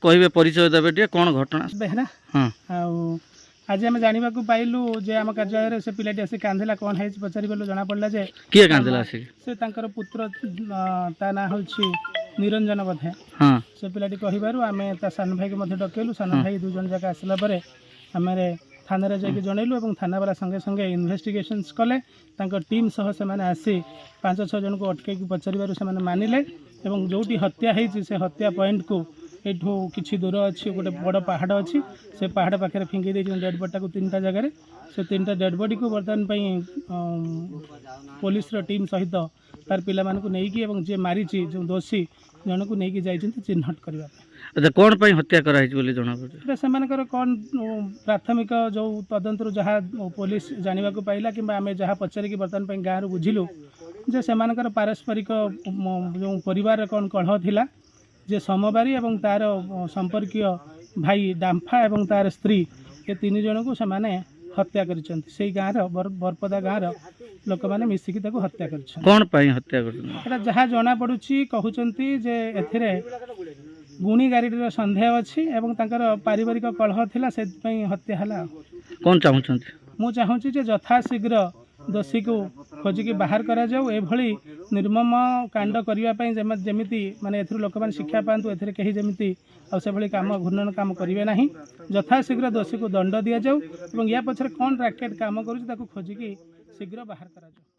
कहबे परिचय देबे टिके कोन घटना बेहरा हां आज आम जाना पाइलु जे आम कार्यालय से पिलाटी आसी कांदिला कौन है पचारि गलु जना पड़ा जे किए कांदिला आसी से तांकर पुत्र ता ना होछि निरंजन बधे हां से पिलाटी कहिबारु आमे ता सान भाई के मध्य डकेलु सान भाई दु जन जगह आसला परे हमरे थाना रे जाके जनैलु एवं थाना वाला संगे संगे इन्वेस्टिगेशंस कले तांकर टीम सह से माने आसी 5-6 जन को अटके की पचारिबारु से माने मानिले एवं जोटी हत्या हेछि से हत्या पॉइंट को एठू किछि दूर अच्छी गोटे बड़ पहाड़ अच्छी से पहाड़ पाखे फिंगी दे डेड बॉडी को 3टा जगह से 3टा डेड बॉडी को बर्तमान पुलिस टीम सहित तार पिला मानकु नेकी एवं जे मारिछि जो दोषी जन को नेकी जाइछन्ति चिन्हट करबा। अच्छा कौन पर हत्या करा बोली जना पड़े से कौन प्राथमिक जो तदंतर जहाँ पुलिस जानवा को पाइला कि आम जहाँ पचारिक बर्तमान गाँव बुझिलु जे से पारस्परिक जो परिवार कौन कलह थिला जे समबारी एवं तार संपर्कीय भाई डाम्फा एवं तार स्त्री ये 3 जन को से हत्या कर गाँव बरपदा गाँव लोक मैंने मिसिकी हत्या कर कौन हत्या कर जहाँ जना पड़ुछि कहउचंती जे एथिरे गुणी गाड़ी सन्देह अच्छी एवं तांकर पारिवारिक कलह थिला से हत्या हला। कौन चाहूँगी मु चाहूँगी जे यथाशीघ्र दोषी को खोजिकी बाहर करा जाऊ एभली निर्मम कांड करने जमीती माने लोक मैंने शिक्षा पातु ए कहीं जमीती आभली कम घूर्णन काम करेंगे ना यथाशीघ्र दोषी को दंड दि जाऊ या पछरे कौन राकेट काम करुँच खोजिकी शीघ्र बाहर करा जाऊ।